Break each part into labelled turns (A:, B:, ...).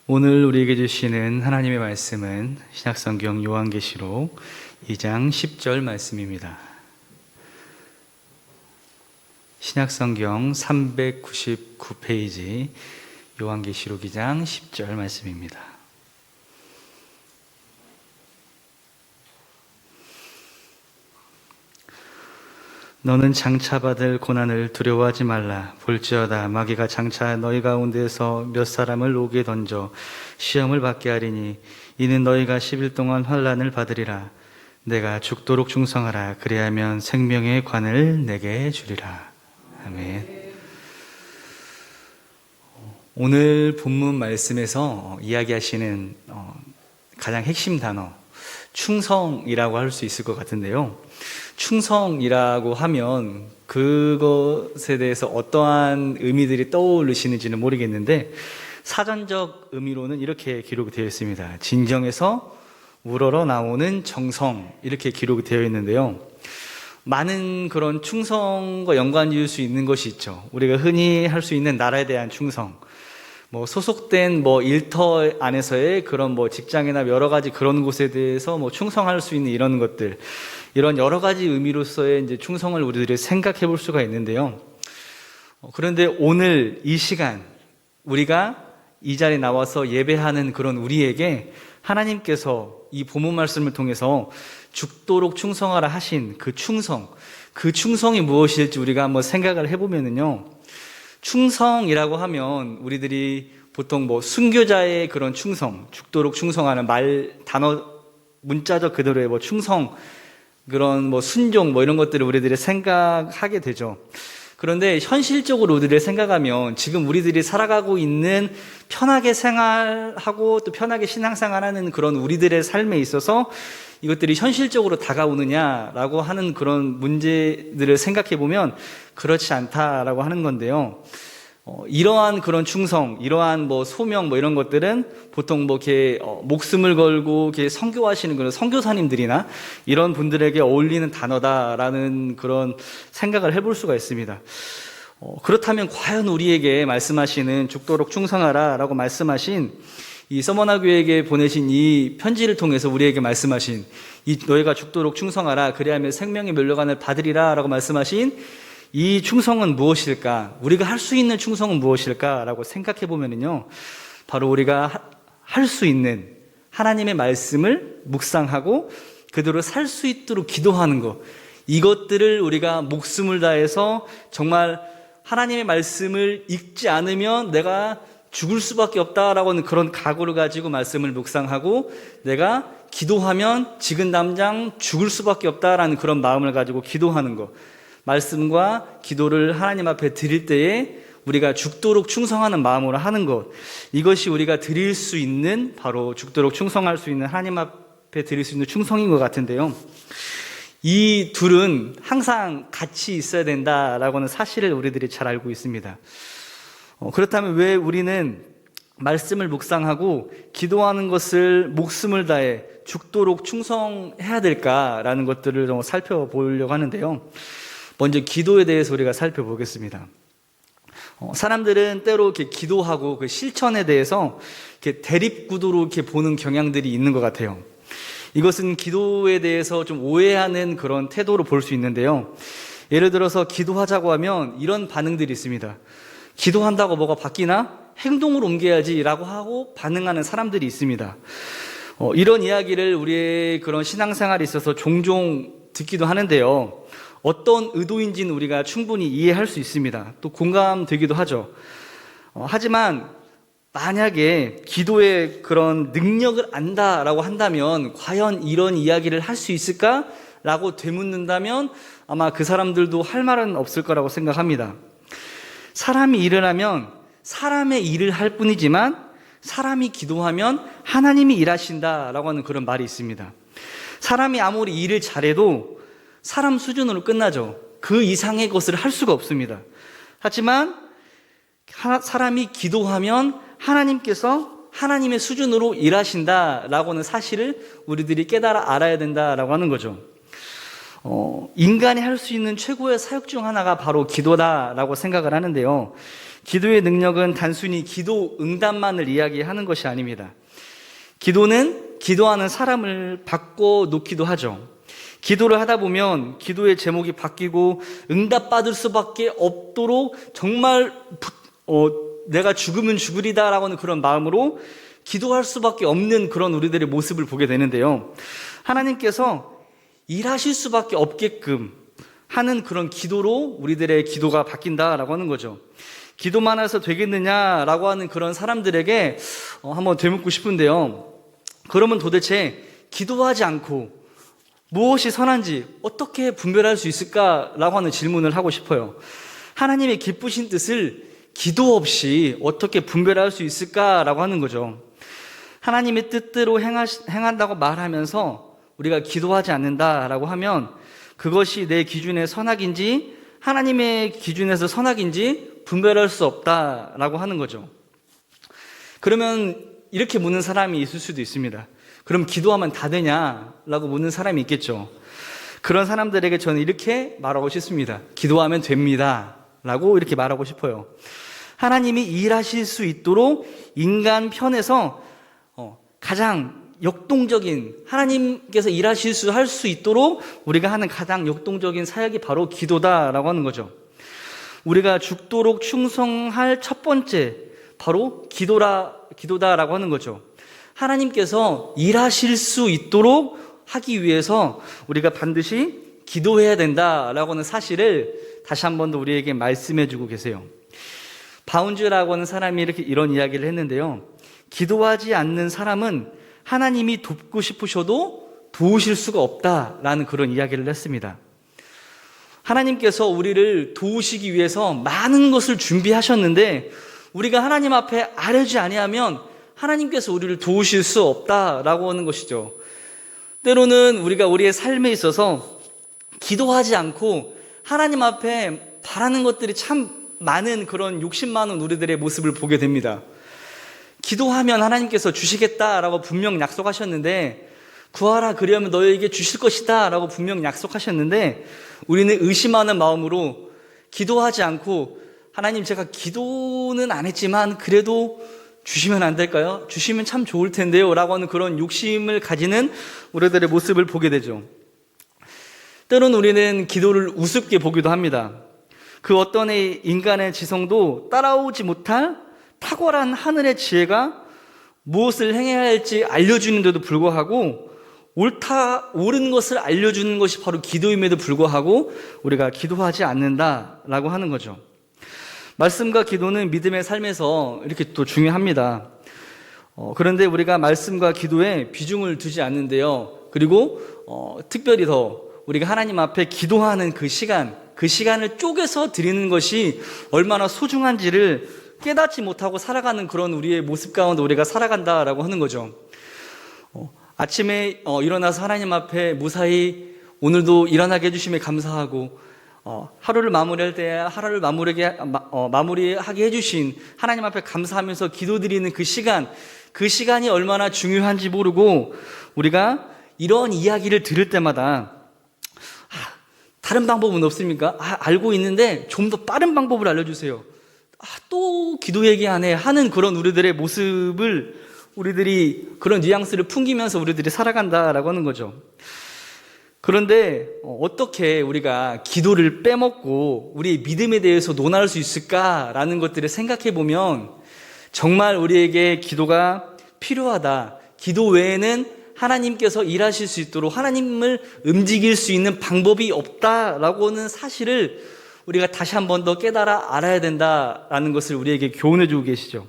A: 오늘 우리에게 주시는 하나님의 말씀은 신약성경 요한계시록 2장 10절 말씀입니다. 신약성경 399페이지 요한계시록 2장 10절 말씀입니다. 너는 장차 받을 고난을 두려워하지 말라. 볼지어다 마귀가 장차 너희 가운데서 몇 사람을 옥에 던져 시험을 받게 하리니 이는 너희가 10일 동안 환난을 받으리라. 내가 죽도록 충성하라. 그리하면 생명의 관을 내게 주리라. 아멘. 오늘 본문 말씀에서 이야기하시는 가장 핵심 단어 충성이라고 할 수 있을 것 같은데요. 충성이라고 하면 그것에 대해서 어떠한 의미들이 떠오르시는지는 모르겠는데 사전적 의미로는 이렇게 기록이 되어 있습니다. 진정에서 우러러 나오는 정성, 이렇게 기록이 되어 있는데요. 많은 그런 충성과 연관 지을 수 있는 것이 있죠. 우리가 흔히 할 수 있는 나라에 대한 충성, 소속된 일터 안에서의 그런 직장이나 여러 가지 그런 곳에 대해서 충성할 수 있는 이런 것들, 이런 여러 가지 의미로서의 이제 충성을 우리들이 생각해 볼 수가 있는데요. 그런데 오늘 이 시간 우리가 이 자리에 나와서 예배하는 그런 우리에게 하나님께서 이 본문 말씀을 통해서 죽도록 충성하라 하신 그 충성이 무엇일지 우리가 한번 생각을 해보면은요. 충성이라고 하면 우리들이 보통 순교자의 그런 충성, 죽도록 충성하는 단어 문자적 그대로의 충성, 그런 순종 이런 것들을 우리들이 생각하게 되죠. 그런데 현실적으로 우리를 생각하면 지금 우리들이 살아가고 있는 편하게 생활하고 또 편하게 신앙생활하는 그런 우리들의 삶에 있어서 이것들이 현실적으로 다가오느냐라고 하는 그런 문제들을 생각해 보면 그렇지 않다라고 하는 건데요. 이러한 그런 충성, 이러한 소명 이런 것들은 보통 이렇게 목숨을 걸고 이렇게 선교하시는 그런 선교사님들이나 이런 분들에게 어울리는 단어다라는 그런 생각을 해볼 수가 있습니다. 그렇다면 과연 우리에게 말씀하시는 죽도록 충성하라라고 말씀하신 이 서머나 교회에게 보내신 이 편지를 통해서 우리에게 말씀하신 이 너희가 죽도록 충성하라 그리하면 생명의 면류관을 받으리라라고 말씀하신 이 충성은 무엇일까? 우리가 할 수 있는 충성은 무엇일까라고 생각해 보면은요, 바로 우리가 할 수 있는 하나님의 말씀을 묵상하고 그대로 살 수 있도록 기도하는 것, 이것들을 우리가 목숨을 다해서 정말 하나님의 말씀을 읽지 않으면 내가 죽을 수밖에 없다라고 하는 그런 각오를 가지고 말씀을 묵상하고 내가 기도하면 지금 당장 죽을 수밖에 없다라는 그런 마음을 가지고 기도하는 것, 말씀과 기도를 하나님 앞에 드릴 때에 우리가 죽도록 충성하는 마음으로 하는 것, 이것이 우리가 드릴 수 있는 바로 죽도록 충성할 수 있는 하나님 앞에 드릴 수 있는 충성인 것 같은데요. 이 둘은 항상 같이 있어야 된다라고 하는 사실을 우리들이 잘 알고 있습니다. 그렇다면 왜 우리는 말씀을 묵상하고 기도하는 것을 목숨을 다해 죽도록 충성해야 될까라는 것들을 좀 살펴보려고 하는데요. 먼저 기도에 대해서 우리가 살펴보겠습니다. 사람들은 때로 이렇게 기도하고 그 실천에 대해서 이렇게 대립구도로 이렇게 보는 경향들이 있는 것 같아요. 이것은 기도에 대해서 좀 오해하는 그런 태도로 볼 수 있는데요. 예를 들어서 기도하자고 하면 이런 반응들이 있습니다. 기도한다고 뭐가 바뀌나? 행동을 옮겨야지라고 하고 반응하는 사람들이 있습니다. 이런 이야기를 우리의 그런 신앙생활에 있어서 종종 듣기도 하는데요. 어떤 의도인지는 우리가 충분히 이해할 수 있습니다. 또 공감되기도 하죠. 하지만 만약에 기도의 그런 능력을 안다라고 한다면 과연 이런 이야기를 할 수 있을까라고 되묻는다면 아마 그 사람들도 할 말은 없을 거라고 생각합니다. 사람이 일을 하면 사람의 일을 할 뿐이지만 사람이 기도하면 하나님이 일하신다라고 하는 그런 말이 있습니다. 사람이 아무리 일을 잘해도 사람 수준으로 끝나죠. 그 이상의 것을 할 수가 없습니다. 하지만 사람이 기도하면 하나님께서 하나님의 수준으로 일하신다라고 하는 사실을 우리들이 깨달아 알아야 된다라고 하는 거죠. 인간이 할 수 있는 최고의 사역 중 하나가 바로 기도다라고 생각을 하는데요. 기도의 능력은 단순히 기도 응답만을 이야기하는 것이 아닙니다. 기도는 기도하는 사람을 바꿔놓기도 하죠. 기도를 하다 보면 기도의 제목이 바뀌고 응답받을 수밖에 없도록 정말 내가 죽으면 죽으리다 라고 하는 그런 마음으로 기도할 수밖에 없는 그런 우리들의 모습을 보게 되는데요. 하나님께서 일하실 수밖에 없게끔 하는 그런 기도로 우리들의 기도가 바뀐다라고 하는 거죠. 기도만 해서 되겠느냐라고 하는 그런 사람들에게 한번 되묻고 싶은데요. 그러면 도대체 기도하지 않고 무엇이 선한지 어떻게 분별할 수 있을까라고 하는 질문을 하고 싶어요. 하나님의 기쁘신 뜻을 기도 없이 어떻게 분별할 수 있을까라고 하는 거죠. 하나님의 뜻대로 행한다고 말하면서 우리가 기도하지 않는다라고 하면 그것이 내 기준의 선악인지 하나님의 기준에서 선악인지 분별할 수 없다라고 하는 거죠. 그러면 이렇게 묻는 사람이 있을 수도 있습니다. 그럼 기도하면 다 되냐라고 묻는 사람이 있겠죠. 그런 사람들에게 저는 이렇게 말하고 싶습니다. 기도하면 됩니다 라고 이렇게 말하고 싶어요. 하나님이 일하실 수 있도록 인간 편에서 가장 역동적인, 하나님께서 할 수 있도록 우리가 하는 가장 역동적인 사역이 바로 기도다라고 하는 거죠. 우리가 죽도록 충성할 첫 번째 바로 기도다라고 하는 거죠. 하나님께서 일하실 수 있도록 하기 위해서 우리가 반드시 기도해야 된다라고 하는 사실을 다시 한 번 더 우리에게 말씀해 주고 계세요. 바운즈라고 하는 사람이 이런 이야기를 했는데요. 기도하지 않는 사람은 하나님이 돕고 싶으셔도 도우실 수가 없다라는 그런 이야기를 했습니다. 하나님께서 우리를 도우시기 위해서 많은 것을 준비하셨는데 우리가 하나님 앞에 아뢰지 아니하면 하나님께서 우리를 도우실 수 없다라고 하는 것이죠. 때로는 우리가 우리의 삶에 있어서 기도하지 않고 하나님 앞에 바라는 것들이 참 많은 그런 욕심 많은 우리들의 모습을 보게 됩니다. 기도하면 하나님께서 주시겠다라고 분명 약속하셨는데 구하라 그리하면 너에게 주실 것이다 라고 분명 약속하셨는데 우리는 의심하는 마음으로 기도하지 않고 하나님 제가 기도는 안 했지만 그래도 주시면 안 될까요? 주시면 참 좋을 텐데요 라고 하는 그런 욕심을 가지는 우리들의 모습을 보게 되죠. 때로는 우리는 기도를 우습게 보기도 합니다. 그 어떤 인간의 지성도 따라오지 못할 탁월한 하늘의 지혜가 무엇을 행해야 할지 알려주는데도 불구하고 옳은 것을 알려주는 것이 바로 기도임에도 불구하고 우리가 기도하지 않는다라고 하는 거죠. 말씀과 기도는 믿음의 삶에서 이렇게 또 중요합니다. 그런데 우리가 말씀과 기도에 비중을 두지 않는데요. 그리고 특별히 더 우리가 하나님 앞에 기도하는 그 시간을 쪼개서 드리는 것이 얼마나 소중한지를 깨닫지 못하고 살아가는 그런 우리의 모습 가운데 우리가 살아간다라고 하는 거죠. 아침에 일어나서 하나님 앞에 무사히 오늘도 일어나게 해주심에 감사하고 하루를 마무리할 때 하루를 마무리하게 해주신 하나님 앞에 감사하면서 기도드리는 그 시간이 얼마나 중요한지 모르고 우리가 이런 이야기를 들을 때마다 다른 방법은 없습니까? 알고 있는데 좀 더 빠른 방법을 알려주세요. 또 기도 얘기하네 하는 그런 우리들의 모습을 우리들이 그런 뉘앙스를 풍기면서 우리들이 살아간다라고 하는 거죠. 그런데 어떻게 우리가 기도를 빼먹고 우리의 믿음에 대해서 논할 수 있을까라는 것들을 생각해 보면 정말 우리에게 기도가 필요하다. 기도 외에는 하나님께서 일하실 수 있도록 하나님을 움직일 수 있는 방법이 없다라고 하는 사실을 우리가 다시 한 번 더 깨달아 알아야 된다라는 것을 우리에게 교훈해 주고 계시죠.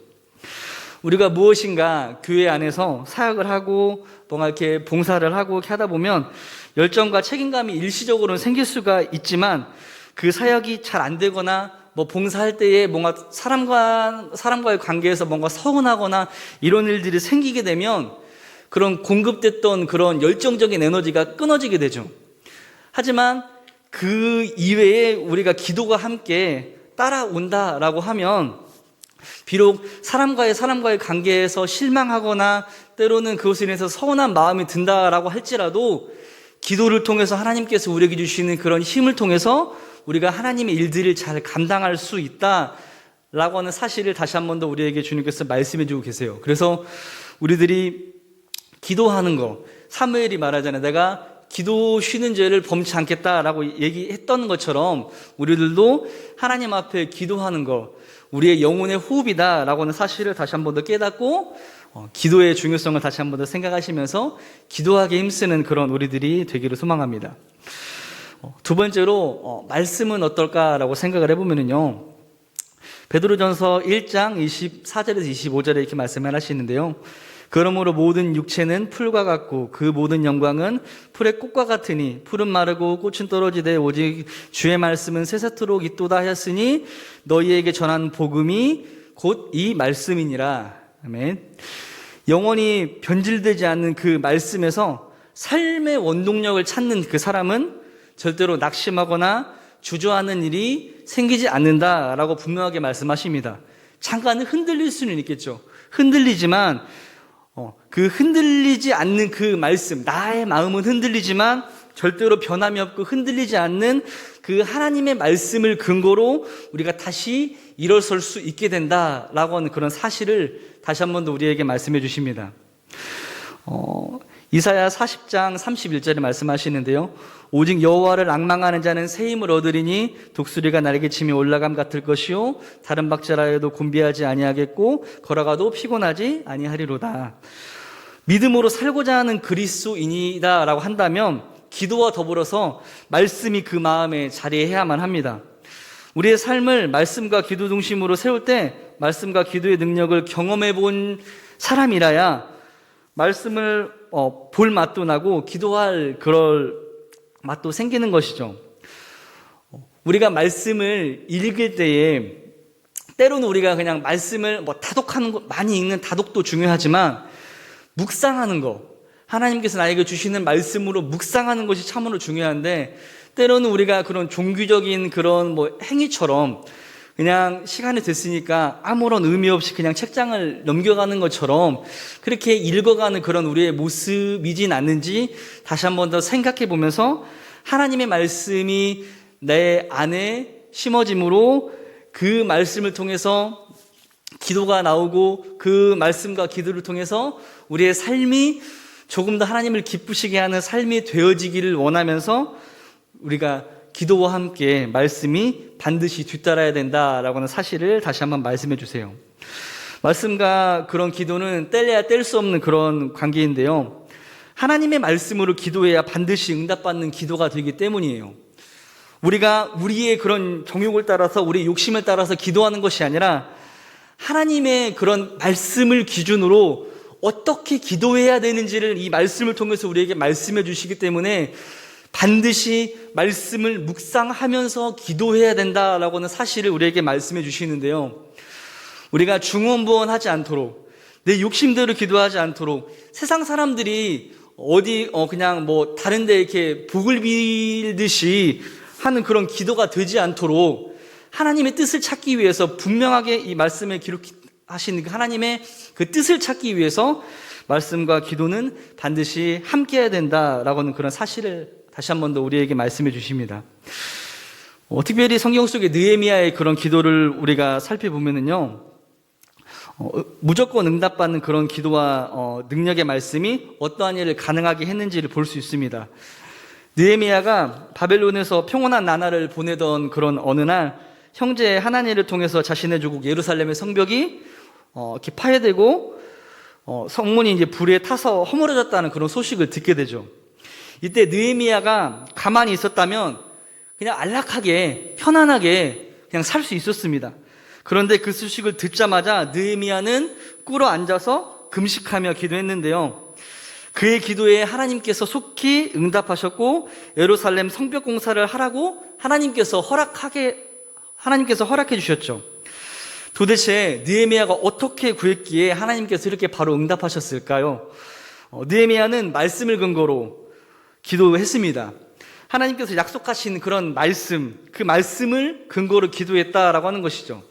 A: 우리가 무엇인가 교회 안에서 사역을 하고 뭔가 이렇게 봉사를 하고 이렇게 하다 보면 열정과 책임감이 일시적으로는 생길 수가 있지만 그 사역이 잘 안 되거나 봉사할 때에 뭔가 사람과의 관계에서 뭔가 서운하거나 이런 일들이 생기게 되면 그런 공급됐던 그런 열정적인 에너지가 끊어지게 되죠. 하지만 그 이외에 우리가 기도가 함께 따라온다라고 하면 비록 사람과의 관계에서 실망하거나 때로는 그것에 인해서 서운한 마음이 든다라고 할지라도 기도를 통해서 하나님께서 우리에게 주시는 그런 힘을 통해서 우리가 하나님의 일들을 잘 감당할 수 있다라고 라고 하는 사실을 다시 한 번 더 우리에게 주님께서 말씀해 주고 계세요. 그래서 우리들이 기도하는 거, 사무엘이 말하잖아요. 내가 기도 쉬는 죄를 범치 않겠다라고 얘기했던 것처럼 우리들도 하나님 앞에 기도하는 거, 우리의 영혼의 호흡이다라고 하는 사실을 다시 한 번 더 깨닫고 기도의 중요성을 다시 한 번 더 생각하시면서 기도하기 힘쓰는 그런 우리들이 되기를 소망합니다. 두 번째로 말씀은 어떨까라고 생각을 해보면요, 베드로전서 1장 24절에서 25절에 이렇게 말씀을 하시는데요, 그러므로 모든 육체는 풀과 같고 그 모든 영광은 풀의 꽃과 같으니 풀은 마르고 꽃은 떨어지되 오직 주의 말씀은 새삼토록 있도다 하였으니 너희에게 전한 복음이 곧 이 말씀이니라. 아멘. 영원히 변질되지 않는 그 말씀에서 삶의 원동력을 찾는 그 사람은 절대로 낙심하거나 주저하는 일이 생기지 않는다라고 분명하게 말씀하십니다. 잠깐은 흔들릴 수는 있겠죠. 흔들리지만 그 흔들리지 않는 그 말씀, 나의 마음은 흔들리지만 절대로 변함이 없고 흔들리지 않는 그 하나님의 말씀을 근거로 우리가 다시 일어설 수 있게 된다라고 하는 그런 사실을 다시 한 번 더 우리에게 말씀해 주십니다. 이사야 40장 31절에 말씀하시는데요, 오직 여호와를 앙망하는 자는 새 힘을 얻으리니 독수리가 날개치며 올라감 같을 것이요 다른 박자라여도 곤비하지 아니하겠고 걸어가도 피곤하지 아니하리로다. 믿음으로 살고자 하는 그리스도인이다 라고 한다면 기도와 더불어서 말씀이 그 마음에 자리해야만 합니다. 우리의 삶을 말씀과 기도 중심으로 세울 때 말씀과 기도의 능력을 경험해 본 사람이라야 말씀을 볼 맛도 나고 기도할 그럴 맛도 생기는 것이죠. 우리가 말씀을 읽을 때에 때로는 우리가 그냥 말씀을 다독하는 거, 많이 읽는 다독도 중요하지만 묵상하는 거, 하나님께서 나에게 주시는 말씀으로 묵상하는 것이 참으로 중요한데, 때로는 우리가 그런 종교적인 그런 행위처럼 그냥 시간이 됐으니까 아무런 의미 없이 그냥 책장을 넘겨가는 것처럼 그렇게 읽어가는 그런 우리의 모습이진 않는지 다시 한 번 더 생각해 보면서 하나님의 말씀이 내 안에 심어짐으로 그 말씀을 통해서 기도가 나오고 그 말씀과 기도를 통해서 우리의 삶이 조금 더 하나님을 기쁘시게 하는 삶이 되어지기를 원하면서 우리가 기도와 함께 말씀이 반드시 뒤따라야 된다라고 하는 사실을 다시 한번 말씀해 주세요. 말씀과 그런 기도는 뗄래야 뗄 수 없는 그런 관계인데요, 하나님의 말씀으로 기도해야 반드시 응답받는 기도가 되기 때문이에요. 우리가 우리의 그런 정욕을 따라서 우리의 욕심을 따라서 기도하는 것이 아니라 하나님의 그런 말씀을 기준으로 어떻게 기도해야 되는지를 이 말씀을 통해서 우리에게 말씀해 주시기 때문에 반드시 말씀을 묵상하면서 기도해야 된다라고 하는 사실을 우리에게 말씀해 주시는데요, 우리가 중언부언하지 않도록, 내 욕심대로 기도하지 않도록, 세상 사람들이 그냥 다른 데 이렇게 북을 빌듯이 하는 그런 기도가 되지 않도록 하나님의 뜻을 찾기 위해서 분명하게 이 말씀에 기록하신 하나님의 그 뜻을 찾기 위해서 말씀과 기도는 반드시 함께 해야 된다라고 하는 그런 사실을 다시 한 번 더 우리에게 말씀해 주십니다. 특별히 성경 속의 느헤미야의 그런 기도를 우리가 살펴보면은요, 무조건 응답받는 그런 기도와 능력의 말씀이 어떠한 일을 가능하게 했는지를 볼 수 있습니다. 느헤미야가 바벨론에서 평온한 나날을 보내던 그런 어느 날 형제 하나니를 통해서 자신의 조국 예루살렘의 성벽이 이렇게 파괴되고 성문이 이제 불에 타서 허물어졌다는 그런 소식을 듣게 되죠. 이때 느헤미야가 가만히 있었다면 그냥 안락하게 편안하게 그냥 살 수 있었습니다. 그런데 그 소식을 듣자마자 느헤미야는 꿇어 앉아서 금식하며 기도했는데요, 그의 기도에 하나님께서 속히 응답하셨고 예루살렘 성벽 공사를 하라고 하나님께서 허락해 주셨죠. 도대체 느헤미야가 어떻게 구했기에 하나님께서 이렇게 바로 응답하셨을까요? 느헤미야는 말씀을 근거로 기도했습니다. 하나님께서 약속하신 그런 말씀, 그 말씀을 근거로 기도했다라고 하는 것이죠.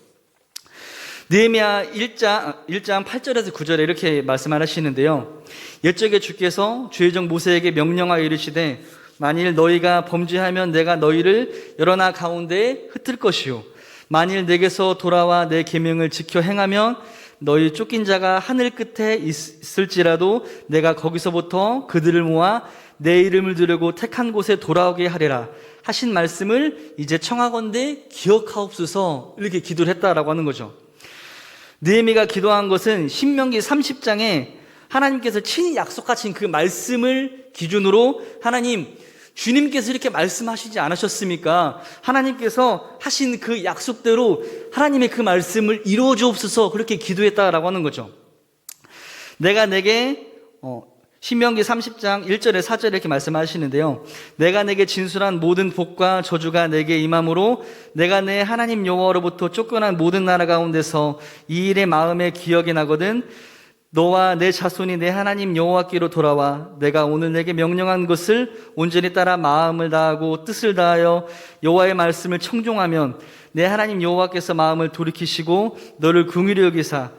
A: 느헤미야 1장 8절에서 9절에 이렇게 말씀하시는데요, 옛적에 주께서 주의종 모세에게 명령하여 이르시되 만일 너희가 범죄하면 내가 너희를 여러 나 가운데에 흩을 것이요 만일 내게서 돌아와 내 계명을 지켜 행하면 너희 쫓긴 자가 하늘 끝에 있을지라도 내가 거기서부터 그들을 모아 내 이름을 두려고 택한 곳에 돌아오게 하리라 하신 말씀을 이제 청하건대 기억하옵소서, 이렇게 기도를 했다라고 하는 거죠. 느헤미야가 기도한 것은 신명기 30장에 하나님께서 친히 약속하신 그 말씀을 기준으로, 하나님, 주님께서 이렇게 말씀하시지 않으셨습니까? 하나님께서 하신 그 약속대로 하나님의 그 말씀을 이루어 주옵소서, 그렇게 기도했다라고 하는 거죠. 내가 내게 신명기 30장 1절에 4절에 이렇게 말씀하시는데요. 내가 내게 진술한 모든 복과 저주가 내게 임함으로 내가 내 하나님 여호와로부터 쫓겨난 모든 나라 가운데서 이 일의 마음에 기억이 나거든 너와 내 자손이 내 하나님 여호와께로 돌아와 내가 오늘 내게 명령한 것을 온전히 따라 마음을 다하고 뜻을 다하여 여호와의 말씀을 청종하면 내 하나님 여호와께서 마음을 돌이키시고 너를 긍휼히 여기사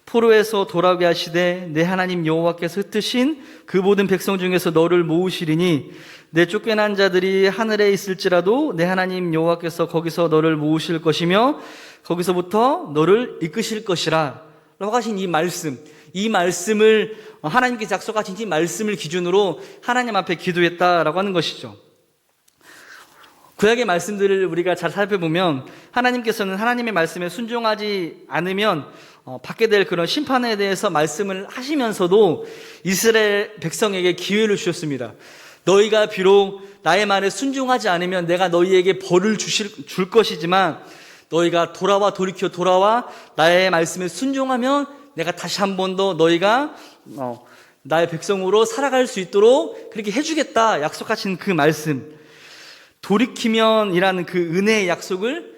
A: 포로에서 돌아오게 하시되 내 하나님 여호와께서 흩으신 그 모든 백성 중에서 너를 모으시리니 내 쫓겨난 자들이 하늘에 있을지라도 내 하나님 여호와께서 거기서 너를 모으실 것이며 거기서부터 너를 이끄실 것이라 라고 하신 이 말씀을 하나님께서 약속하신 이 말씀을 기준으로 하나님 앞에 기도했다라고 하는 것이죠. 구약의 말씀들을 우리가 잘 살펴보면 하나님께서는 하나님의 말씀에 순종하지 않으면 받게 될 그런 심판에 대해서 말씀을 하시면서도 이스라엘 백성에게 기회를 주셨습니다. 너희가 비록 나의 말에 순종하지 않으면 내가 너희에게 벌을 줄 것이지만 너희가 돌이켜 돌아와 나의 말씀에 순종하면 내가 다시 한 번 더 너희가 나의 백성으로 살아갈 수 있도록 그렇게 해주겠다 약속하신 그 말씀, 돌이키면이라는 그 은혜의 약속을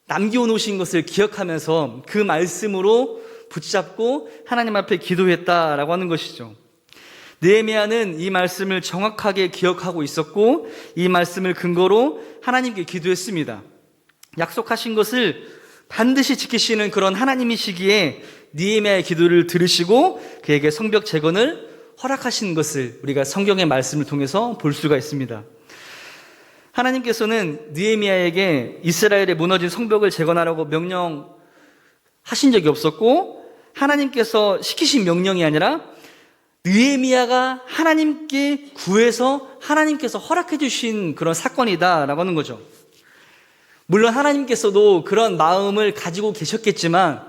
A: 남겨놓으신 것을 기억하면서 그 말씀으로 붙잡고 하나님 앞에 기도했다라고 하는 것이죠. 느헤미야는 이 말씀을 정확하게 기억하고 있었고 이 말씀을 근거로 하나님께 기도했습니다. 약속하신 것을 반드시 지키시는 그런 하나님이시기에 느헤미야의 기도를 들으시고 그에게 성벽 재건을 허락하신 것을 우리가 성경의 말씀을 통해서 볼 수가 있습니다. 하나님께서는 느헤미야에게 이스라엘의 무너진 성벽을 재건하라고 명령하신 적이 없었고 하나님께서 시키신 명령이 아니라 느헤미야가 하나님께 구해서 하나님께서 허락해 주신 그런 사건이다라고 하는 거죠. 물론 하나님께서도 그런 마음을 가지고 계셨겠지만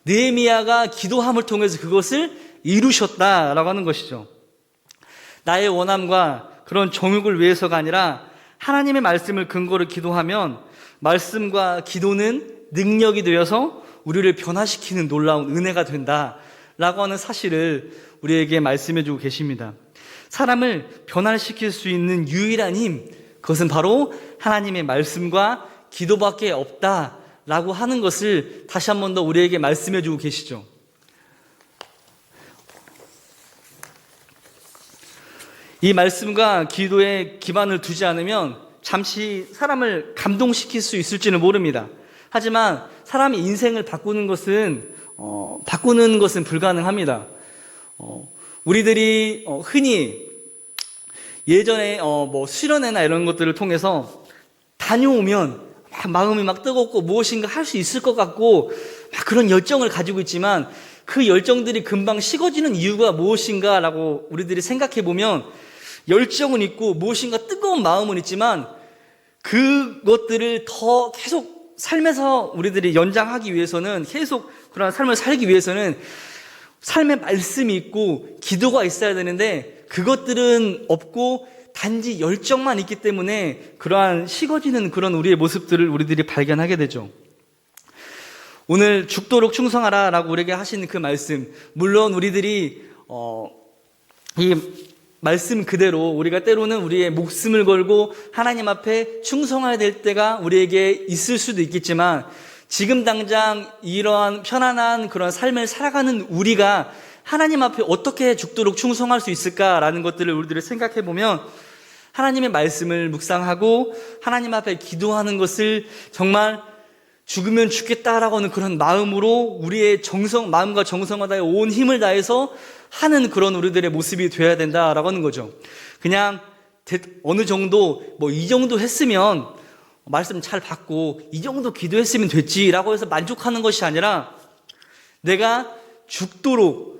A: 느헤미야가 기도함을 통해서 그것을 이루셨다라고 하는 것이죠. 나의 원함과 그런 정욕을 위해서가 아니라 하나님의 말씀을 근거로 기도하면 말씀과 기도는 능력이 되어서 우리를 변화시키는 놀라운 은혜가 된다라고 하는 사실을 우리에게 말씀해 주고 계십니다. 사람을 변화시킬 수 있는 유일한 힘, 그것은 바로 하나님의 말씀과 기도밖에 없다라고 하는 것을 다시 한 번 더 우리에게 말씀해 주고 계시죠. 이 말씀과 기도에 기반을 두지 않으면 잠시 사람을 감동시킬 수 있을지는 모릅니다. 하지만 사람이 인생을 바꾸는 것은 불가능합니다. 우리들이 흔히 예전에 수련회나 이런 것들을 통해서 다녀오면 마음이 막 뜨겁고 무엇인가 할 수 있을 것 같고 막 그런 열정을 가지고 있지만 그 열정들이 금방 식어지는 이유가 무엇인가라고 우리들이 생각해 보면 열정은 있고 무엇인가 뜨거운 마음은 있지만 그것들을 더 계속 삶에서 우리들이 연장하기 위해서는 계속 그런 삶을 살기 위해서는 삶의 말씀이 있고 기도가 있어야 되는데 그것들은 없고 단지 열정만 있기 때문에 그러한 식어지는 그런 우리의 모습들을 우리들이 발견하게 되죠. 오늘 죽도록 충성하라 라고 우리에게 하시는 그 말씀, 물론 우리들이 이 말씀 그대로 우리가 때로는 우리의 목숨을 걸고 하나님 앞에 충성해야 될 때가 우리에게 있을 수도 있겠지만 지금 당장 이러한 편안한 그런 삶을 살아가는 우리가 하나님 앞에 어떻게 죽도록 충성할 수 있을까라는 것들을 우리들이 생각해 보면 하나님의 말씀을 묵상하고 하나님 앞에 기도하는 것을 정말 죽으면 죽겠다라고 하는 그런 마음으로 우리의 마음과 정성을 다해 온 힘을 다해서 하는 그런 우리들의 모습이 되어야 된다라고 하는 거죠. 그냥 어느 정도 이 정도 했으면 말씀 잘 받고 이 정도 기도했으면 됐지라고 해서 만족하는 것이 아니라 내가 죽도록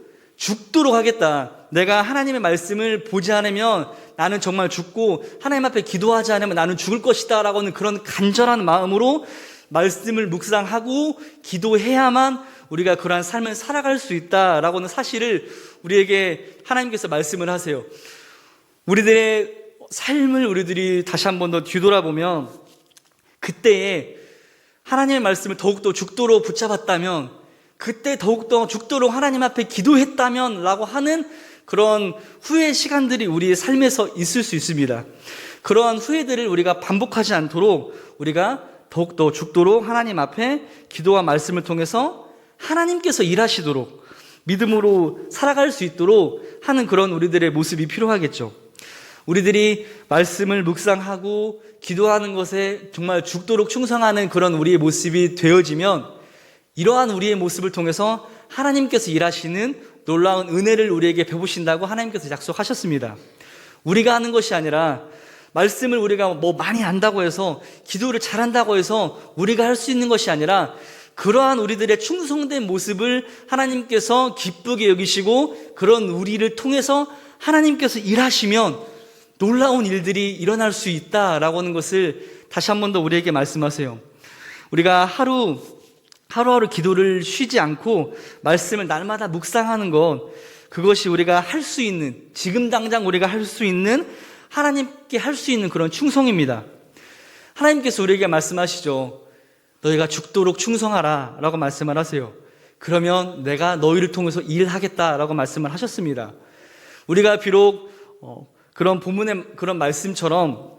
A: 하겠다. 내가 하나님의 말씀을 보지 않으면 나는 정말 죽고 하나님 앞에 기도하지 않으면 나는 죽을 것이다 라고는 그런 간절한 마음으로 말씀을 묵상하고 기도해야만 우리가 그러한 삶을 살아갈 수 있다라고는 사실을 우리에게 하나님께서 말씀을 하세요. 우리들의 삶을 우리들이 다시 한 번 더 뒤돌아보면 그때에 하나님의 말씀을 더욱더 죽도록 붙잡았다면, 그때 더욱더 죽도록 하나님 앞에 기도했다면 라고 하는 그런 후회 시간들이 우리의 삶에서 있을 수 있습니다. 그러한 후회들을 우리가 반복하지 않도록 우리가 더욱더 죽도록 하나님 앞에 기도와 말씀을 통해서 하나님께서 일하시도록 믿음으로 살아갈 수 있도록 하는 그런 우리들의 모습이 필요하겠죠. 우리들이 말씀을 묵상하고 기도하는 것에 정말 죽도록 충성하는 그런 우리의 모습이 되어지면 이러한 우리의 모습을 통해서 하나님께서 일하시는 놀라운 은혜를 우리에게 베푸신다고 하나님께서 약속하셨습니다. 우리가 하는 것이 아니라 말씀을 우리가 뭐 많이 안다고 해서 기도를 잘한다고 해서 우리가 할 수 있는 것이 아니라 그러한 우리들의 충성된 모습을 하나님께서 기쁘게 여기시고 그런 우리를 통해서 하나님께서 일하시면 놀라운 일들이 일어날 수 있다라고 하는 것을 다시 한 번 더 우리에게 말씀하세요. 우리가 하루하루 기도를 쉬지 않고 말씀을 날마다 묵상하는 것, 그것이 우리가 할 수 있는, 지금 당장 우리가 할 수 있는, 하나님께 할 수 있는 그런 충성입니다. 하나님께서 우리에게 말씀하시죠. 너희가 죽도록 충성하라 라고 말씀을 하세요. 그러면 내가 너희를 통해서 일하겠다라고 말씀을 하셨습니다. 우리가 비록 그런 본문의 그런 말씀처럼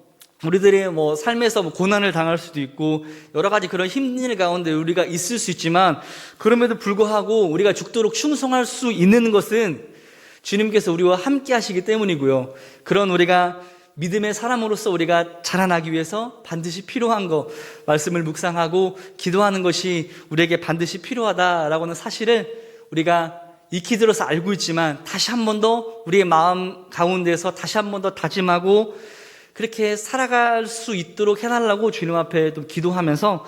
A: 우리들의 삶에서 고난을 당할 수도 있고 여러 가지 그런 힘든 가운데 우리가 있을 수 있지만, 그럼에도 불구하고 우리가 죽도록 충성할 수 있는 것은 주님께서 우리와 함께 하시기 때문이고요. 그런 우리가 믿음의 사람으로서 우리가 자라나기 위해서 반드시 필요한 것, 말씀을 묵상하고 기도하는 것이 우리에게 반드시 필요하다라고는 사실을 우리가 익히 들어서 알고 있지만 다시 한 번 더 우리의 마음 가운데서 다시 한 번 더 다짐하고 그렇게 살아갈 수 있도록 해달라고 주님 앞에 또 기도하면서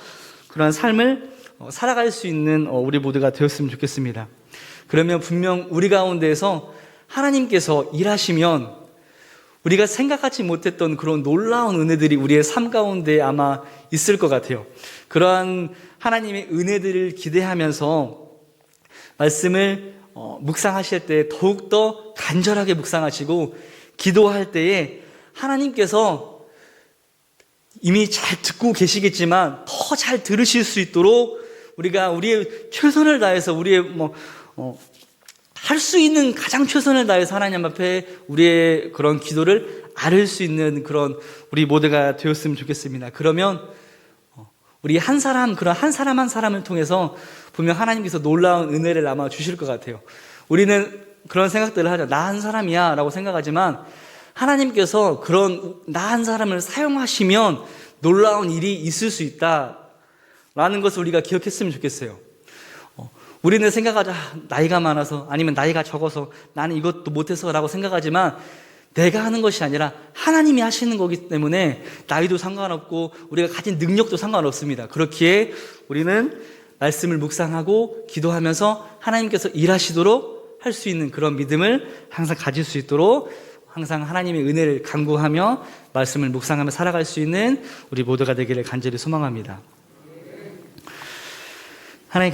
A: 그런 삶을 살아갈 수 있는 우리 모두가 되었으면 좋겠습니다. 그러면 분명 우리 가운데에서 하나님께서 일하시면 우리가 생각하지 못했던 그런 놀라운 은혜들이 우리의 삶 가운데 아마 있을 것 같아요. 그러한 하나님의 은혜들을 기대하면서 말씀을 묵상하실 때 더욱더 간절하게 묵상하시고 기도할 때에 하나님께서 이미 잘 듣고 계시겠지만 더 잘 들으실 수 있도록 우리가 우리의 최선을 다해서 우리의 할 수 있는 가장 최선을 다해서 하나님 앞에 우리의 그런 기도를 아뢰 수 있는 그런 우리 모두가 되었으면 좋겠습니다. 그러면 우리 한 사람 한 사람을 통해서 분명 하나님께서 놀라운 은혜를 아마 주실 것 같아요. 우리는 그런 생각들을 하죠. 나 한 사람이야 라고 생각하지만 하나님께서 그런 나 한 사람을 사용하시면 놀라운 일이 있을 수 있다라는 것을 우리가 기억했으면 좋겠어요. 우리는 생각하자, 나이가 많아서 아니면 나이가 적어서 나는 이것도 못해서 라고 생각하지만 내가 하는 것이 아니라 하나님이 하시는 거기 때문에 나이도 상관없고 우리가 가진 능력도 상관없습니다. 그렇기에 우리는 말씀을 묵상하고 기도하면서 하나님께서 일하시도록 할 수 있는 그런 믿음을 항상 가질 수 있도록 항상 하나님의 은혜를 간구하며 말씀을 묵상하며 살아갈 수 있는 우리 모두가 되기를 간절히 소망합니다. 하나님